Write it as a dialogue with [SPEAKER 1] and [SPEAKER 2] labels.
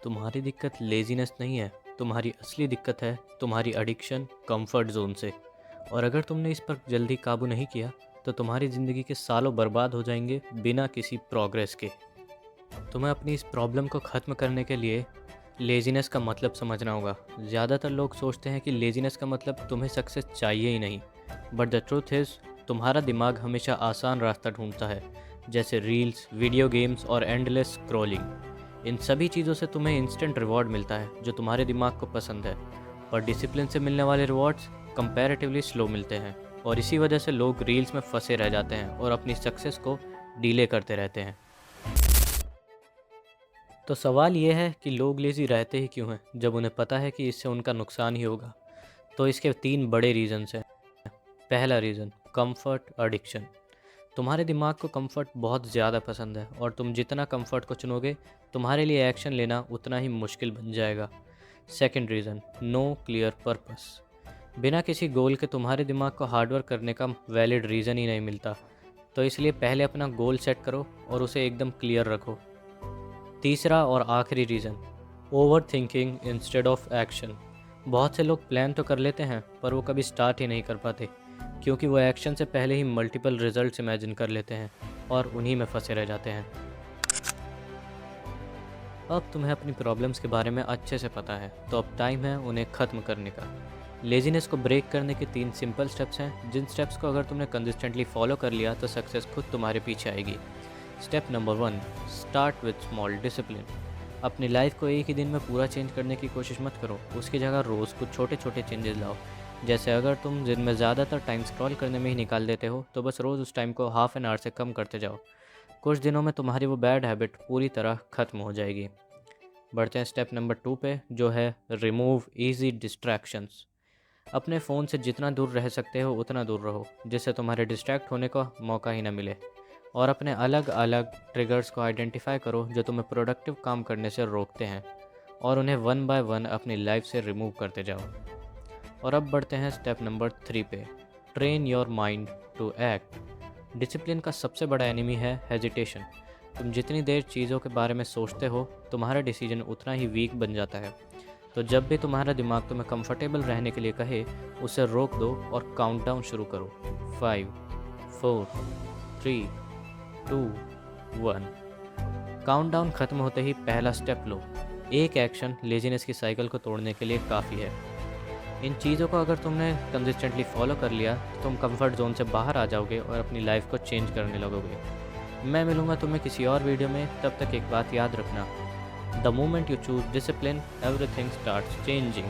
[SPEAKER 1] तुम्हारी दिक्कत लेज़ीनेस नहीं है, तुम्हारी असली दिक्कत है तुम्हारी एडिक्शन कंफर्ट ज़ोन से। और अगर तुमने इस पर जल्दी काबू नहीं किया, तो तुम्हारी ज़िंदगी के सालों बर्बाद हो जाएंगे बिना किसी प्रोग्रेस के। तुम्हें अपनी इस प्रॉब्लम को ख़त्म करने के लिए लेज़ीनेस का मतलब समझना होगा। ज़्यादातर लोग सोचते हैं कि लेज़ीनेस का मतलब तुम्हें सक्सेस चाहिए ही नहीं, बट द ट्रूथ इज़ तुम्हारा दिमाग हमेशा आसान रास्ता ढूंढता है, जैसे रील्स, वीडियो गेम्स और एंडलेस स्क्रॉलिंग। इन सभी चीज़ों से तुम्हें इंस्टेंट रिवॉर्ड मिलता है जो तुम्हारे दिमाग को पसंद है, पर डिसिप्लिन से मिलने वाले रिवॉर्ड्स कंपैरेटिवली स्लो मिलते हैं। और इसी वजह से लोग रील्स में फंसे रह जाते हैं और अपनी सक्सेस को डिले करते रहते हैं। तो सवाल ये है कि लोग लेज़ी रहते ही क्यों हैं, जब उन्हें पता है कि इससे उनका नुकसान ही होगा। तो इसके 3 बड़े रीज़न्स हैं। पहला रीज़न, कंफर्ट एडिक्शन। तुम्हारे दिमाग को कंफर्ट बहुत ज़्यादा पसंद है, और तुम जितना कंफर्ट को चुनोगे, तुम्हारे लिए एक्शन लेना उतना ही मुश्किल बन जाएगा। Second reason, no clear purpose. बिना किसी गोल के तुम्हारे दिमाग को हार्डवर्क करने का वैलिड रीज़न ही नहीं मिलता। तो इसलिए पहले अपना गोल सेट करो और उसे एकदम क्लियर रखो। तीसरा और आखिरी reason, over thinking instead of action. बहुत से लोग प्लान तो कर लेते हैं, पर वो कभी स्टार्ट ही नहीं कर पाते, क्योंकि वो एक्शन से पहले ही मल्टीपल रिजल्ट्स इमेजिन कर लेते हैं और उन्हीं में फंसे रह जाते हैं। अब तुम्हें अपनी प्रॉब्लम्स के बारे में अच्छे से पता है, तो अब टाइम है उन्हें ख़त्म करने का। लेज़ीनेस को ब्रेक करने के 3 सिंपल स्टेप्स हैं, जिन स्टेप्स को अगर तुमने कंसिस्टेंटली फॉलो कर लिया तो सक्सेस खुद तुम्हारे पीछे आएगी। Step number 1, start with small discipline. अपनी लाइफ को एक ही दिन में पूरा चेंज करने की कोशिश मत करो, उसकी जगह रोज़ कुछ छोटे छोटे चेंजेस लाओ। जैसे अगर तुम दिन में ज़्यादातर टाइम स्क्रॉल करने में ही निकाल देते हो, तो बस रोज़ उस टाइम को हाफ एन आवर से कम करते जाओ। कुछ दिनों में तुम्हारी वो बैड हैबिट पूरी तरह ख़त्म हो जाएगी। बढ़ते हैं स्टेप नंबर 2 पे, जो है रिमूव इजी डिस्ट्रैक्शंस। अपने फ़ोन से जितना दूर रह सकते हो उतना दूर रहो, जिससे तुम्हारे डिस्ट्रैक्ट होने का मौका ही ना मिले। और अपने अलग अलग ट्रिगर्स को आइडेंटिफाई करो जो तुम्हें प्रोडक्टिव काम करने से रोकते हैं, और उन्हें वन बाय वन अपनी लाइफ से रिमूव करते जाओ। और अब बढ़ते हैं स्टेप नंबर 3 पे, train your mind to act. Discipline का सबसे बड़ा एनिमी है हेजिटेशन। तुम जितनी देर चीज़ों के बारे में सोचते हो, तुम्हारा डिसीजन उतना ही वीक बन जाता है। तो जब भी तुम्हारा दिमाग तुम्हें कंफर्टेबल रहने के लिए कहे, उसे रोक दो और काउंटडाउन शुरू करो। 5, 4, 3, 2, 1। काउंटडाउन खत्म होते ही पहला स्टेप लो। एक एक्शन लेजीनेस की साइकिल को तोड़ने के लिए काफ़ी है। इन चीज़ों को अगर तुमने कंसिस्टेंटली फॉलो कर लिया, तो तुम कंफर्ट जोन से बाहर आ जाओगे और अपनी लाइफ को चेंज करने लगोगे। मैं मिलूँगा तुम्हें किसी और वीडियो में, तब तक एक बात याद रखना, the moment you choose discipline everything starts changing.